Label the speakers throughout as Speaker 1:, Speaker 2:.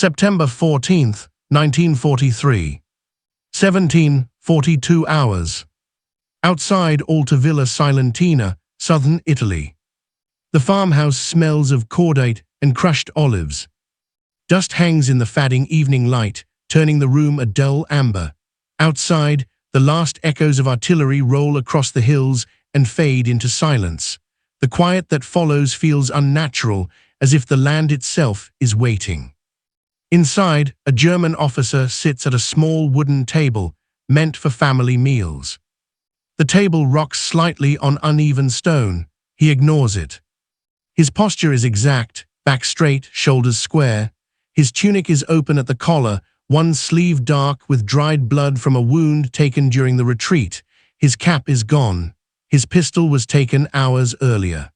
Speaker 1: September 14th, 1943. 17:42 hours. Outside Altavilla Silentina, southern Italy. The farmhouse smells of cordate and crushed olives. Dust hangs in the fading evening light, turning the room a dull amber. Outside, the last echoes of artillery roll across the hills and fade into silence. The quiet that follows feels unnatural, as if the land itself is waiting. Inside, a German officer sits at a small wooden table, meant for family meals. The table rocks slightly on uneven stone. He ignores it. His posture is exact, back straight, shoulders square. His tunic is open at the collar, one sleeve dark with dried blood from a wound taken during the retreat. His cap is gone. His pistol was taken hours earlier.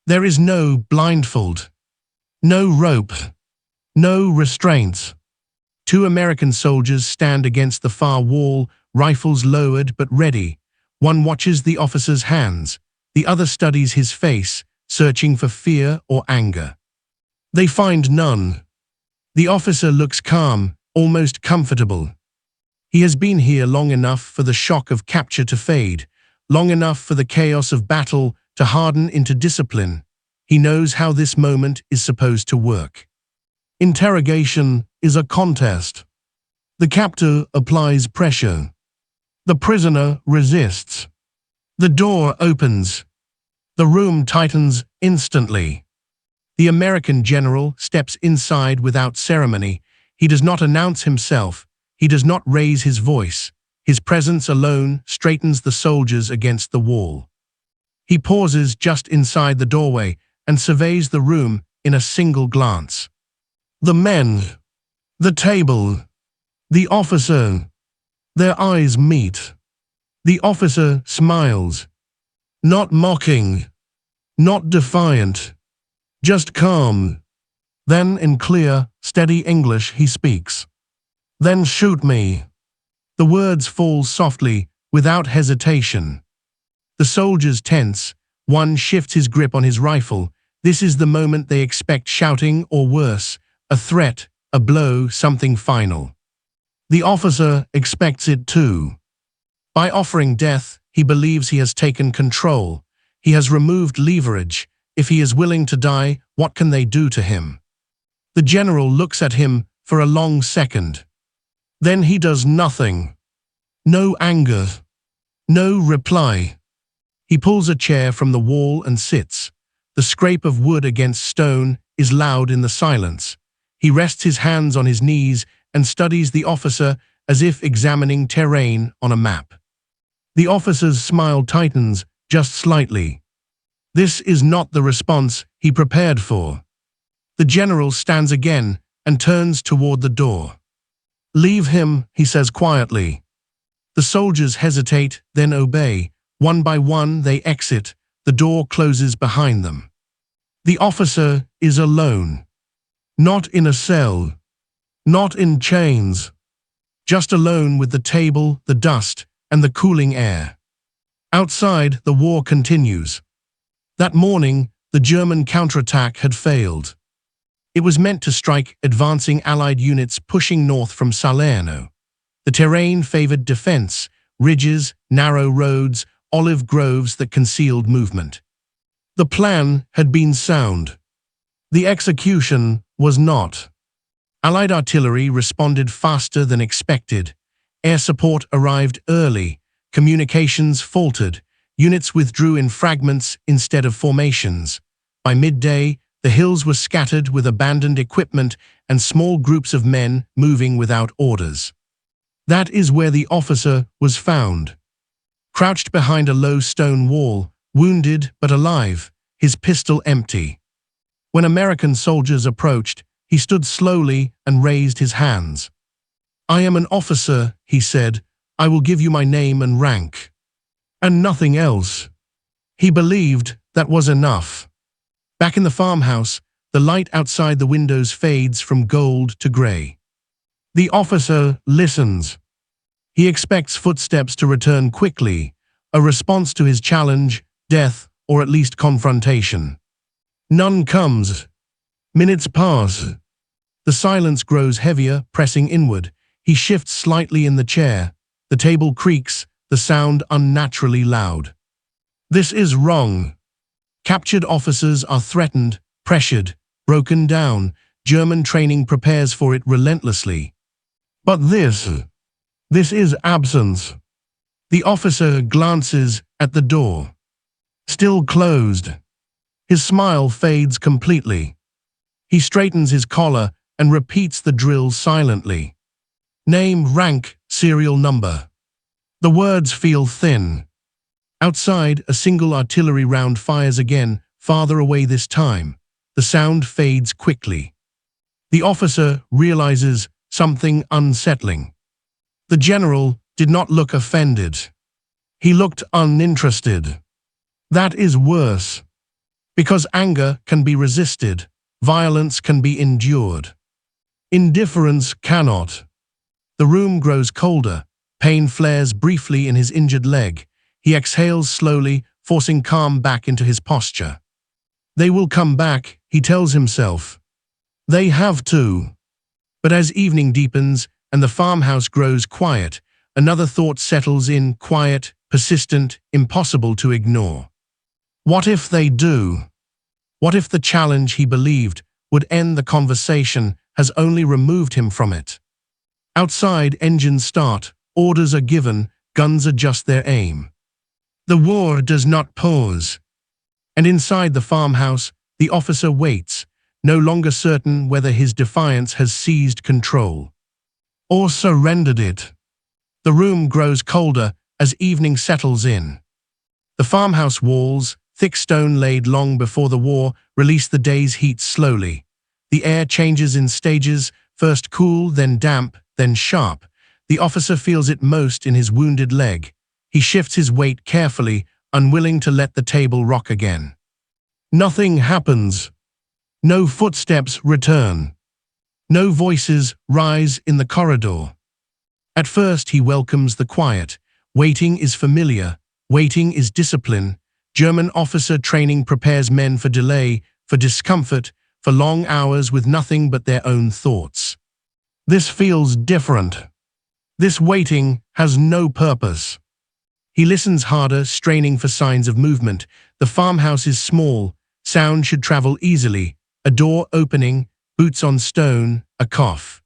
Speaker 1: There is no blindfold, no rope, no restraints. Two American soldiers stand against the far wall, rifles lowered but ready. One watches the officer's hands. The other studies his face, searching for fear or anger. They find none. The officer looks calm, almost comfortable. He has been here long enough for the shock of capture to fade, long enough for the chaos of battle to harden into discipline. He knows how this moment is supposed to work. Interrogation is a contest. The captor applies pressure. The prisoner resists. The door opens. The room tightens instantly. The American general steps inside without ceremony. He does not announce himself. He does not raise his voice. His presence alone straightens the soldiers against the wall. He pauses just inside the doorway and surveys the room in a single glance. The men, the table, the officer. Their eyes meet. The officer smiles. Not mocking, not defiant, just calm. Then in clear, steady English he speaks. Then shoot me. The words fall softly, without hesitation. The soldiers tense. One shifts his grip on his rifle. This is the moment they expect, shouting or worse, a threat, a blow, something final. The officer expects it too. By offering death, he believes he has taken control. He has removed leverage. If he is willing to die, what can they do to him? The general looks at him for a long second. Then he does nothing. No anger. No reply. He pulls a chair from the wall and sits. The scrape of wood against stone is loud in the silence. He rests his hands on his knees and studies the officer as if examining terrain on a map. The officer's smile tightens just slightly. This is not the response he prepared for. The general stands again and turns toward the door. Leave him, he says quietly. The soldiers hesitate, then obey. One by one they exit. The door closes behind them. The officer is alone. Not in a cell. Not in chains. Just alone with the table, the dust, and the cooling air. Outside, the war continues. That morning, the German counterattack had failed. It was meant to strike advancing Allied units pushing north from Salerno. The terrain favored defense, ridges, narrow roads, olive groves that concealed movement. The plan had been sound. The execution was not. Allied artillery responded faster than expected. Air support arrived early. Communications faltered. Units withdrew in fragments instead of formations. By midday, the hills were scattered with abandoned equipment and small groups of men moving without orders. That is where the officer was found. Crouched behind a low stone wall, wounded but alive, his pistol empty. When American soldiers approached, he stood slowly and raised his hands. I am an officer, he said. I will give you my name and rank. And nothing else. He believed that was enough. Back in the farmhouse, the light outside the windows fades from gold to gray. The officer listens. He expects footsteps to return quickly, a response to his challenge, death, or at least confrontation. None comes. Minutes pass. The silence grows heavier, pressing inward. He shifts slightly in the chair. The table creaks, the sound unnaturally loud. This is wrong. Captured officers are threatened, pressured, broken down. German training prepares for it relentlessly. But this is absence. The officer glances at the door. Still closed. His smile fades completely. He straightens his collar and repeats the drill silently. Name, rank, serial number. The words feel thin. Outside, a single artillery round fires again, farther away this time. The sound fades quickly. The officer realizes something unsettling. The general did not look offended. He looked uninterested. That is worse. Because anger can be resisted, violence can be endured. Indifference cannot. The room grows colder. Pain flares briefly in his injured leg. He exhales slowly, forcing calm back into his posture. They will come back, he tells himself. They have to. But as evening deepens and the farmhouse grows quiet, another thought settles in, quiet, persistent, impossible to ignore. What if they do? What if the challenge he believed would end the conversation has only removed him from it? Outside, engines start, orders are given, guns adjust their aim. The war does not pause. And inside the farmhouse, the officer waits, no longer certain whether his defiance has seized control or surrendered it. The room grows colder as evening settles in. The farmhouse walls, thick stone laid long before the war, release the day's heat slowly. The air changes in stages, first cool, then damp, then sharp. The officer feels it most in his wounded leg. He shifts his weight carefully, unwilling to let the table rock again. Nothing happens. No footsteps return. No voices rise in the corridor. At first he welcomes the quiet. Waiting is familiar. Waiting is discipline. German officer training prepares men for delay, for discomfort, for long hours with nothing but their own thoughts. This feels different. This waiting has no purpose. He listens harder, straining for signs of movement. The farmhouse is small. Sound should travel easily. A door opening, boots on stone, a cough.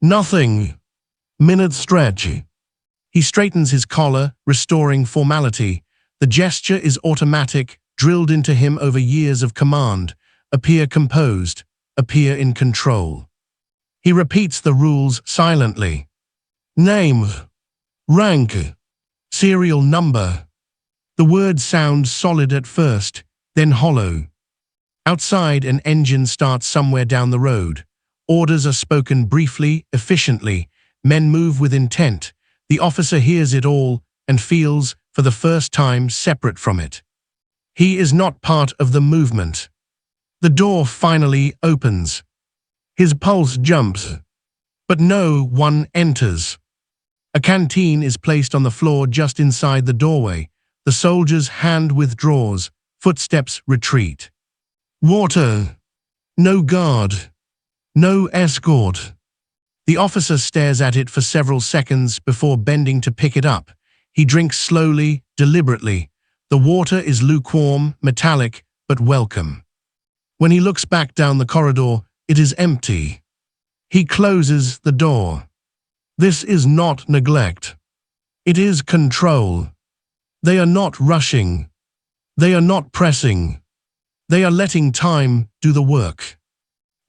Speaker 1: Nothing. Minutes stretch. He straightens his collar, restoring formality. The gesture is automatic, drilled into him over years of command. Appear composed, appear in control. He repeats the rules silently. Name, rank, serial number. The words sound solid at first, then hollow. Outside, an engine starts somewhere down the road. Orders are spoken briefly, efficiently. Men move with intent. The officer hears it all and feels, for the first time, separate from it. He is not part of the movement. The door finally opens. His pulse jumps. But no one enters. A canteen is placed on the floor just inside the doorway. The soldier's hand withdraws. Footsteps retreat. Water. No guard. No escort. The officer stares at it for several seconds before bending to pick it up. He drinks slowly, deliberately. The water is lukewarm, metallic, but welcome. When he looks back down the corridor, it is empty. He closes the door. This is not neglect. It is control. They are not rushing. They are not pressing. They are letting time do the work.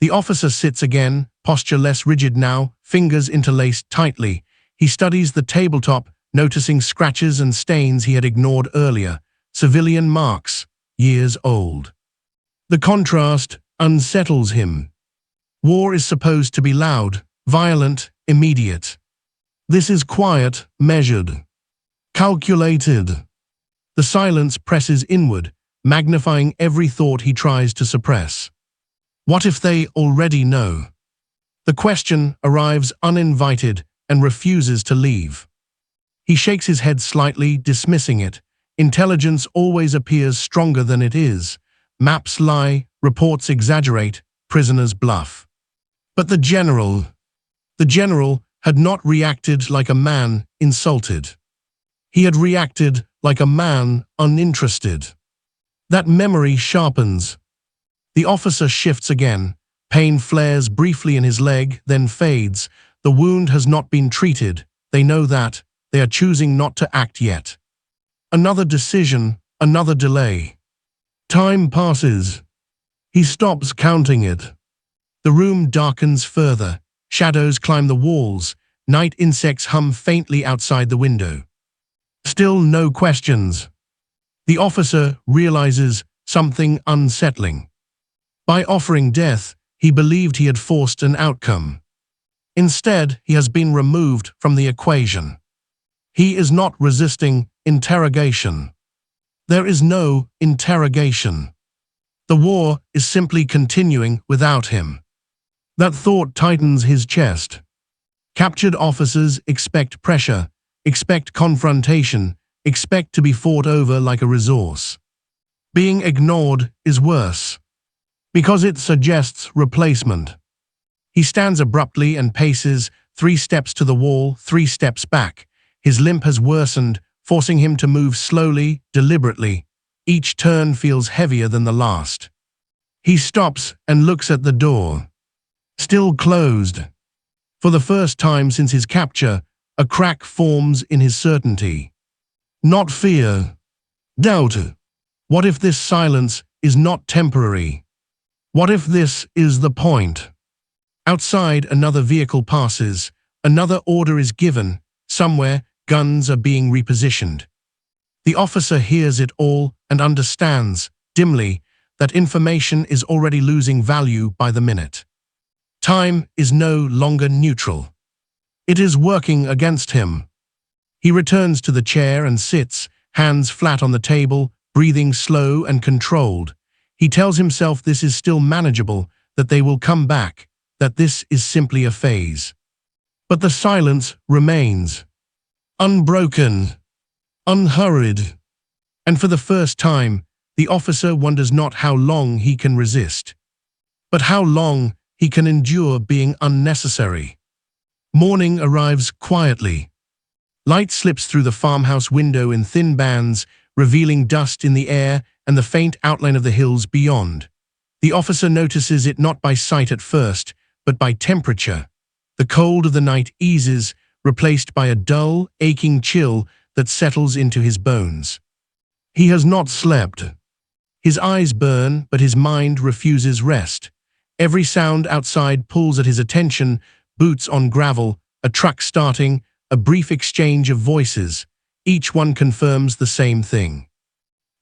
Speaker 1: The officer sits again, posture less rigid now, fingers interlaced tightly. He studies the tabletop, noticing scratches and stains he had ignored earlier, civilian marks, years old. The contrast unsettles him. War is supposed to be loud, violent, immediate. This is quiet, measured, calculated. The silence presses inward, magnifying every thought he tries to suppress. What if they already know? The question arrives uninvited and refuses to leave. He shakes his head slightly, dismissing it. Intelligence always appears stronger than it is. Maps lie, reports exaggerate, prisoners bluff. But the general had not reacted like a man insulted. He had reacted like a man uninterested. That memory sharpens. The officer shifts again. Pain flares briefly in his leg, then fades. The wound has not been treated. They know that. They are choosing not to act yet. Another decision, another delay. Time passes. He stops counting it. The room darkens further. Shadows climb the walls. Night insects hum faintly outside the window. Still no questions. The officer realizes something unsettling. By offering death, he believed he had forced an outcome. Instead, he has been removed from the equation. He is not resisting interrogation. There is no interrogation. The war is simply continuing without him. That thought tightens his chest. Captured officers expect pressure, expect confrontation, expect to be fought over like a resource. Being ignored is worse, because it suggests replacement. He stands abruptly and paces 3 steps to the wall, 3 steps back. His limp has worsened, forcing him to move slowly, deliberately. Each turn feels heavier than the last. He stops and looks at the door. Still closed. For the first time since his capture, a crack forms in his certainty. Not fear. Doubt. What if this silence is not temporary? What if this is the point? Outside, another vehicle passes. Another order is given. Somewhere, guns are being repositioned. The officer hears it all and understands, dimly, that information is already losing value by the minute. Time is no longer neutral. It is working against him. He returns to the chair and sits, hands flat on the table, breathing slow and controlled. He tells himself this is still manageable, that they will come back, that this is simply a phase. But the silence remains. Unbroken. Unhurried. And for the first time, the officer wonders not how long he can resist, but how long he can endure being unnecessary. Morning arrives quietly. Light slips through the farmhouse window in thin bands, revealing dust in the air and the faint outline of the hills beyond. The officer notices it not by sight at first, but by temperature. The cold of the night eases, replaced by a dull, aching chill that settles into his bones. He has not slept. His eyes burn, but his mind refuses rest. Every sound outside pulls at his attention: boots on gravel, a truck starting, a brief exchange of voices. Each one confirms the same thing.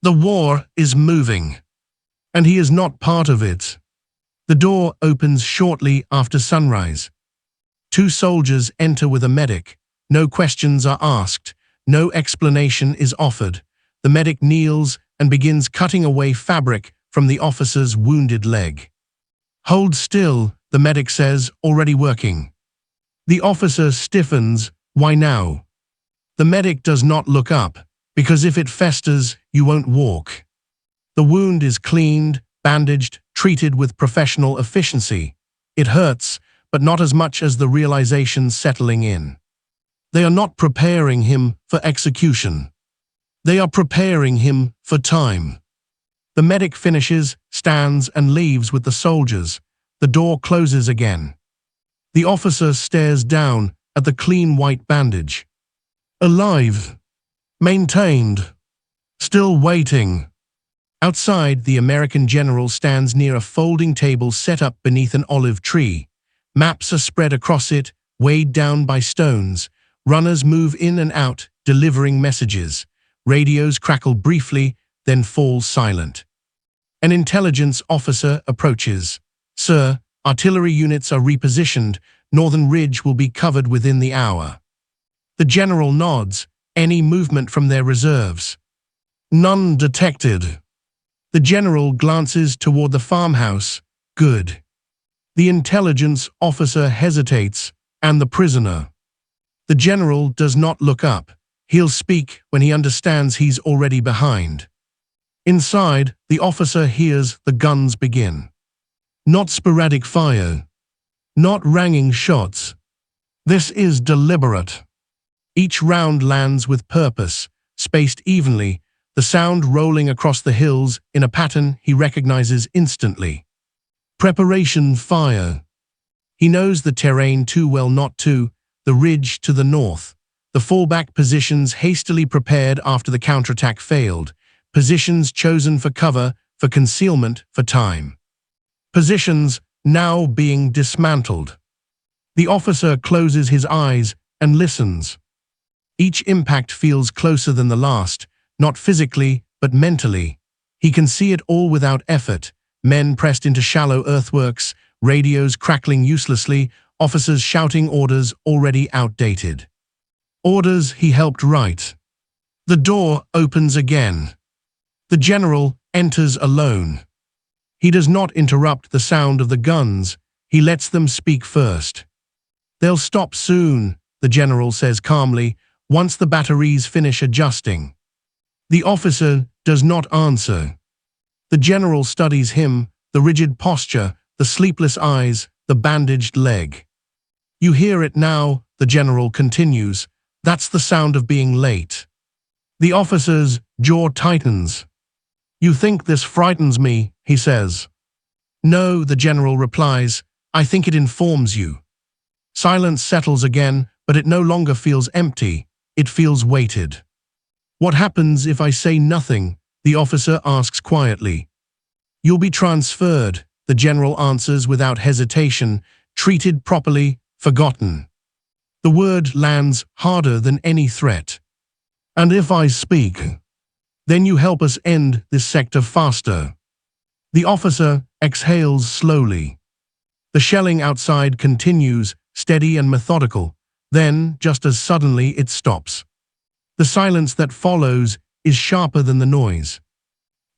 Speaker 1: The war is moving, and he is not part of it. The door opens shortly after sunrise. 2 soldiers enter with a medic. No questions are asked. No explanation is offered. The medic kneels and begins cutting away fabric from the officer's wounded leg. "Hold still," the medic says, already working. The officer stiffens. Why now? The medic does not look up, because if it festers, you won't walk. The wound is cleaned, bandaged, treated with professional efficiency. It hurts, but not as much as the realization settling in. They are not preparing him for execution. They are preparing him for time. The medic finishes, stands, and leaves with the soldiers. The door closes again. The officer stares down at the clean white bandage. Alive. Maintained. Still waiting. Outside, the American general stands near a folding table set up beneath an olive tree. Maps are spread across it, weighed down by stones. Runners move in and out, delivering messages. Radios crackle briefly, then fall silent. An intelligence officer approaches. "Sir, artillery units are repositioned. Northern Ridge will be covered within the hour." The general nods. Any movement from their reserves? None detected. The general glances toward the farmhouse. Good. The intelligence officer hesitates, and the prisoner. The general does not look up. He'll speak when he understands he's already behind. Inside, the officer hears the guns begin. Not sporadic fire. not ranging shots. This is deliberate. Each round lands with purpose, spaced evenly, the sound rolling across the hills in a pattern he recognizes instantly. Preparation fire. He knows the terrain too well not to, the ridge to the north, the fallback positions hastily prepared after the counterattack failed, positions chosen for cover, for concealment, for time. Positions now being dismantled. The officer closes his eyes and listens. Each impact feels closer than the last, not physically, but mentally. He can see it all without effort. Men pressed into shallow earthworks, radios crackling uselessly, officers shouting orders already outdated. Orders he helped write. The door opens again. The general enters alone. He does not interrupt the sound of the guns. He lets them speak first. "They'll stop soon," the general says calmly, "once the batteries finish adjusting." The officer does not answer. The general studies him, the rigid posture, the sleepless eyes, the bandaged leg. "You hear it now," the general continues. "That's the sound of being late." The officer's jaw tightens. "You think this frightens me," he says. "No," the general replies. "I think it informs you." Silence settles again, but it no longer feels empty. It feels weighted. "What happens if I say nothing?" the officer asks quietly. "You'll be transferred," the general answers without hesitation, "treated properly, forgotten." The word lands harder than any threat. "And if I speak, then you help us end this sector faster." The officer exhales slowly. The shelling outside continues, steady and methodical. Then, just as suddenly, it stops. The silence that follows is sharper than the noise.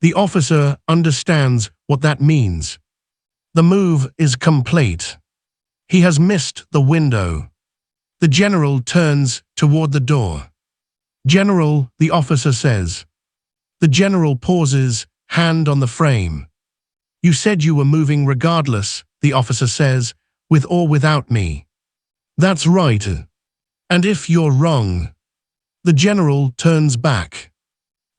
Speaker 1: The officer understands what that means. The move is complete. He has missed the window. The general turns toward the door. "General," the officer says. The general pauses, hand on the frame. "You said you were moving regardless," the officer says, "with or without me." "That's right. And if you're wrong?" The general turns back.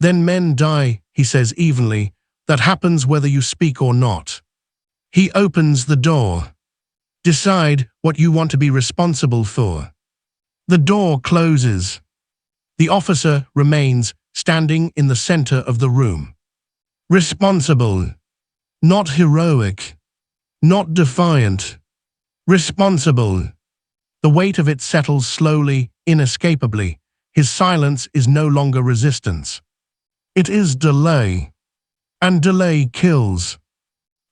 Speaker 1: "Then men die," he says evenly. "That happens whether you speak or not." He opens the door. "Decide what you want to be responsible for." The door closes. The officer remains standing in the center of the room. Responsible. Not heroic. Not defiant. Responsible. The weight of it settles slowly, inescapably. His silence is no longer resistance. It is delay. And delay kills.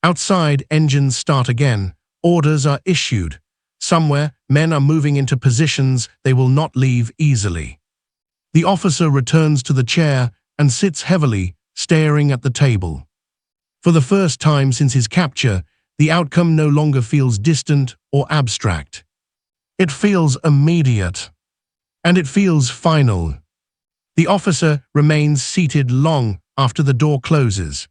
Speaker 1: Outside, engines start again. Orders are issued. Somewhere, men are moving into positions they will not leave easily. The officer returns to the chair and sits heavily, staring at the table. For the first time since his capture, the outcome no longer feels distant or abstract. It feels immediate. And it feels final. The officer remains seated long after the door closes.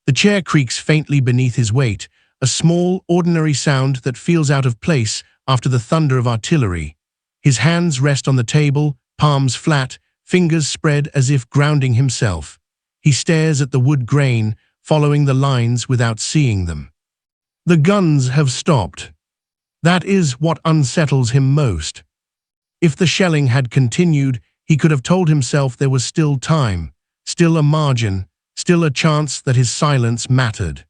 Speaker 1: The chair creaks faintly beneath his weight, a small, ordinary sound that feels out of place after the thunder of artillery. His hands rest on the table, palms flat, fingers spread as if grounding himself. He stares at the wood grain, following the lines without seeing them. The guns have stopped. That is what unsettles him most. If the shelling had continued, he could have told himself there was still time, still a margin, still a chance that his silence mattered.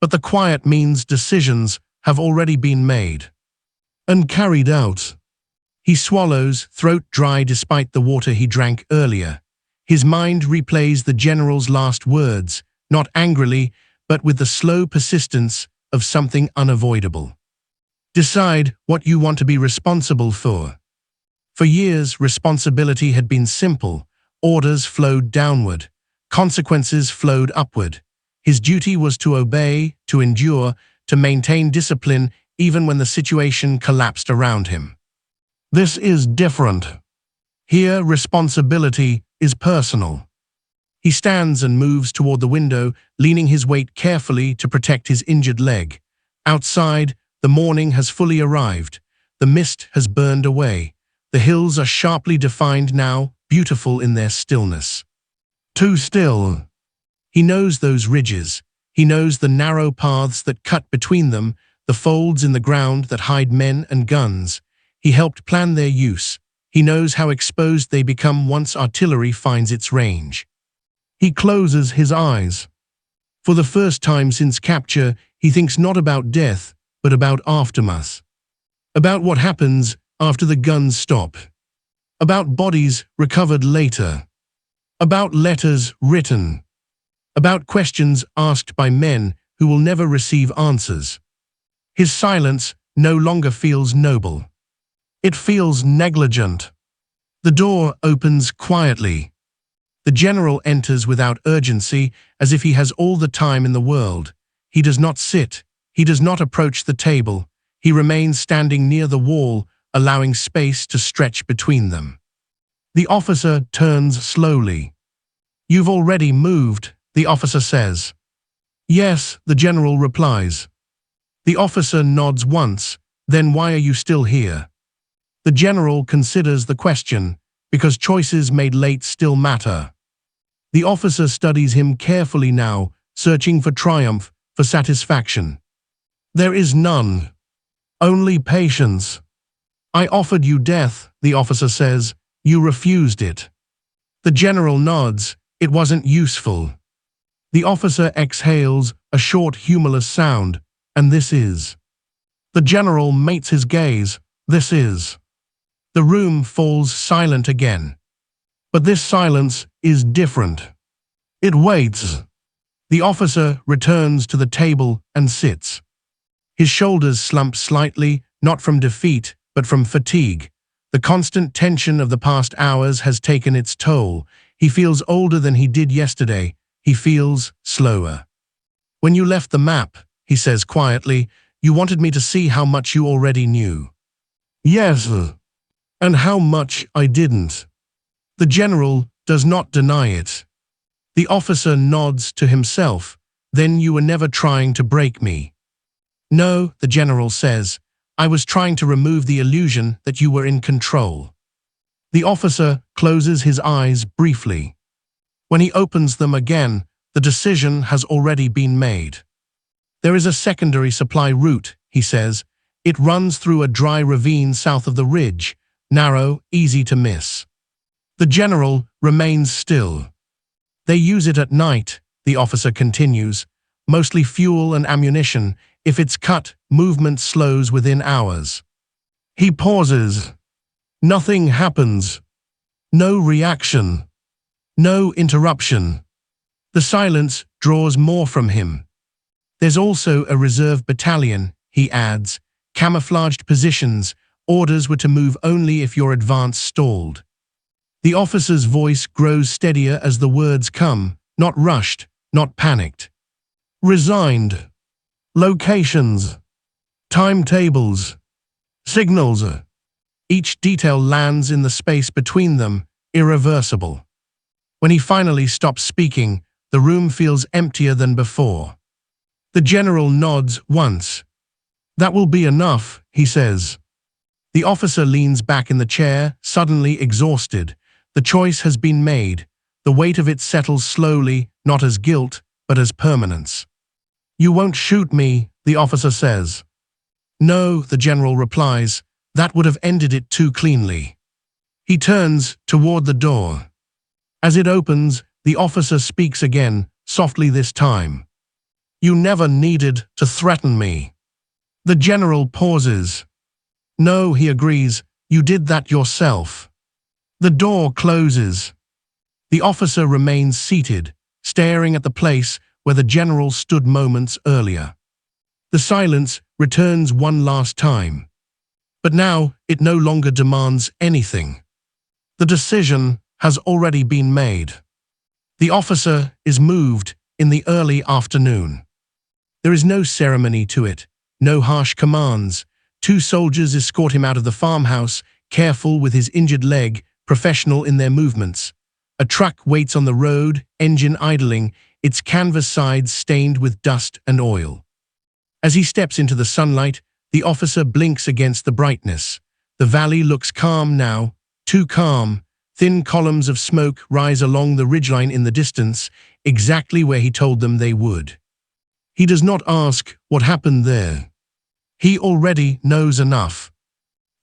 Speaker 1: But the quiet means decisions have already been made and carried out. He swallows, throat dry despite the water he drank earlier. His mind replays the general's last words, not angrily, but with the slow persistence of something unavoidable. Decide what you want to be responsible for. For years, responsibility had been simple. Orders flowed downward. Consequences flowed upward. His duty was to obey, to endure, to maintain discipline even when the situation collapsed around him. This is different. Here, responsibility is personal. He stands and moves toward the window, leaning his weight carefully to protect his injured leg. Outside, The morning has fully arrived. The mist has burned away. The hills are sharply defined now, beautiful in their stillness. Too still. He knows those ridges. He knows the narrow paths that cut between them, the folds in the ground that hide men and guns. He helped plan their use. He knows how exposed they become once artillery finds its range. He closes his eyes. For the first time since capture, he thinks not about death, but about aftermath. About what happens after the guns stop. About bodies recovered later. About letters written. About questions asked by men who will never receive answers. His silence no longer feels noble. It feels negligent. The door opens quietly. The general enters without urgency, as if he has all the time in the world. He does not sit. He does not approach the table. He remains standing near the wall, allowing space to stretch between them. The officer turns slowly. "You've already moved," the officer says. "Yes," the general replies. The officer nods once. "Then why are you still here?" The general considers the question, because choices made late still matter. The officer studies him carefully now, searching for triumph, for satisfaction. There is none. Only patience. "I offered you death," the officer says. "You refused it." The general nods. "It wasn't useful." The officer exhales a short, humorless sound. "And this is." The general meets his gaze. "This is." The room falls silent again. But this silence is different. It waits. The officer returns to the table and sits. His shoulders slump slightly, not from defeat, but from fatigue. The constant tension of the past hours has taken its toll. He feels older than he did yesterday. He feels slower. "When you left the map," he says quietly, "you wanted me to see how much you already knew." "Yes, and how much I didn't." The general does not deny it. The officer nods to himself. "Then you were never trying to break me." "No," the general says. "I was trying to remove the illusion that you were in control." The officer closes his eyes briefly. When he opens them again, the decision has already been made. "There is a secondary supply route," he says. "It runs through a dry ravine south of the ridge, narrow, easy to miss." The general remains still. "They use it at night," the officer continues. "Mostly fuel and ammunition. If it's cut, movement slows within hours." He pauses. Nothing happens. No reaction. No interruption. The silence draws more from him. "There's also a reserve battalion," he adds. "Camouflaged positions. Orders were to move only if your advance stalled." The officer's voice grows steadier as the words come, not rushed, not panicked. "Resigned. Locations. Timetables. Signals." Each detail lands in the space between them, irreversible. When he finally stops speaking, the room feels emptier than before. The general nods once. "That will be enough," he says. The officer leans back in the chair, suddenly exhausted. The choice has been made. The weight of it settles slowly, not as guilt, but as permanence. "You won't shoot me," the officer says. "No," the general replies. "That would have ended it too cleanly." He turns toward the door. As it opens, the officer speaks again, softly this time. "You never needed to threaten me." The general pauses. "No," he agrees, "you did that yourself." The door closes. The officer remains seated, staring at the place where the general stood moments earlier. The silence returns one last time. But now it no longer demands anything. The decision has already been made. The officer is moved in the early afternoon. There is no ceremony to it, no harsh commands. 2 soldiers escort him out of the farmhouse, careful with his injured leg, professional in their movements. A truck waits on the road, engine idling, its canvas sides stained with dust and oil. As he steps into the sunlight, The officer blinks against the brightness. The valley looks calm now, too calm. Thin columns of smoke rise along the ridgeline in the distance, exactly where he told them they would. He does not ask what happened there. He already knows enough.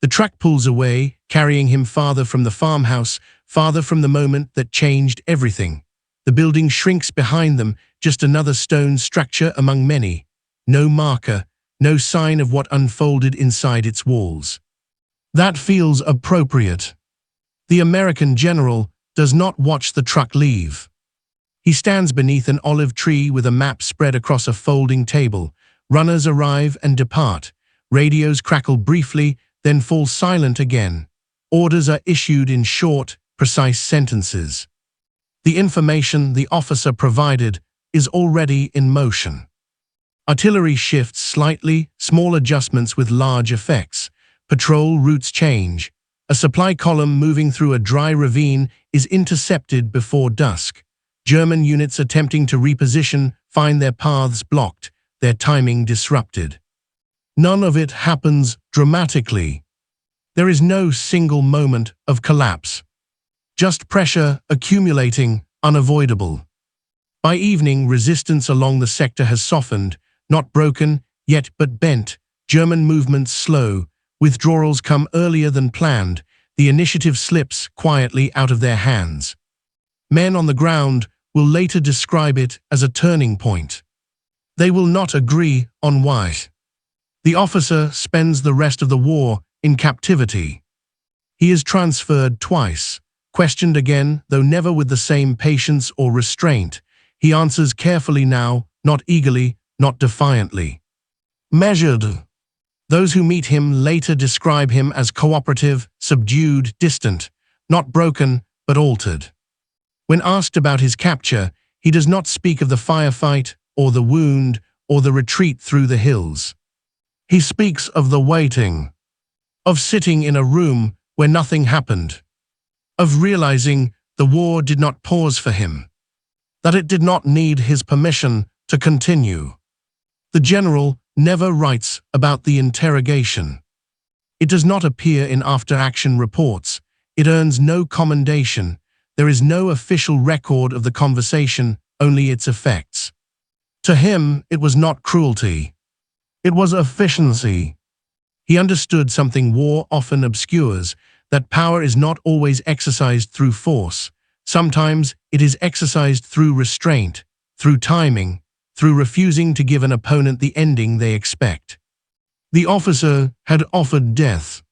Speaker 1: The truck pulls away, carrying him farther from the farmhouse, farther from the moment that changed everything. The building shrinks behind them, just another stone structure among many. No marker, no sign of what unfolded inside its walls. That feels appropriate. The American general does not watch the truck leave. He stands beneath an olive tree with a map spread across a folding table. Runners arrive and depart. Radios crackle briefly, then fall silent again. Orders are issued in short, precise sentences. The information the officer provided is already in motion. Artillery shifts slightly, small adjustments with large effects. Patrol routes change. A supply column moving through a dry ravine is intercepted before dusk. German units attempting to reposition find their paths blocked, their timing disrupted. None of it happens dramatically. There is no single moment of collapse. Just pressure accumulating, unavoidable. By evening, resistance along the sector has softened, not broken, yet but bent. German movements slow. Withdrawals come earlier than planned. The initiative slips quietly out of their hands. Men on the ground will later describe it as a turning point. They will not agree on why. The officer spends the rest of the war in captivity. He is transferred twice, questioned again, though never with the same patience or restraint. He answers carefully now, not eagerly, not defiantly. Measured. Those who meet him later describe him as cooperative, subdued, distant, not broken, but altered. When asked about his capture, he does not speak of the firefight, or the wound, or the retreat through the hills. He speaks of the waiting, of sitting in a room where nothing happened, of realizing the war did not pause for him, that it did not need his permission to continue. The general never writes about the interrogation. It does not appear in after-action reports. It earns no commendation. There is no official record of the conversation, only its effects. To him, it was not cruelty. It was efficiency. He understood something war often obscures, that power is not always exercised through force. Sometimes it is exercised through restraint, through timing, through refusing to give an opponent the ending they expect. The officer had offered death.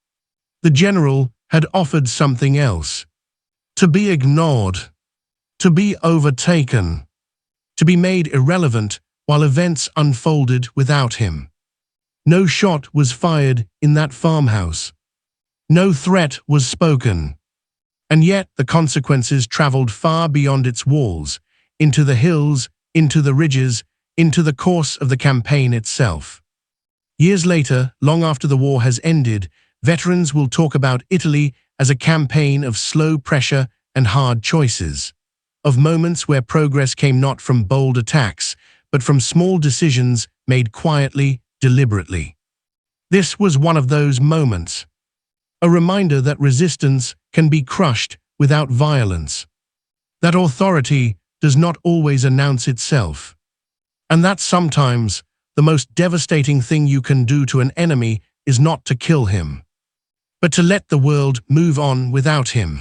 Speaker 1: The general had offered something else. To be ignored, to be overtaken, to be made irrelevant while events unfolded without him. No shot was fired in that farmhouse. No threat was spoken. And yet the consequences traveled far beyond its walls, into the hills, into the ridges, into the course of the campaign itself. Years later, long after the war has ended, veterans will talk about Italy as a campaign of slow pressure and hard choices, of moments where progress came not from bold attacks, but from small decisions made quietly, deliberately. This was one of those moments. A reminder that resistance can be crushed without violence, that authority does not always announce itself, and that sometimes the most devastating thing you can do to an enemy is not to kill him, but to let the world move on without him.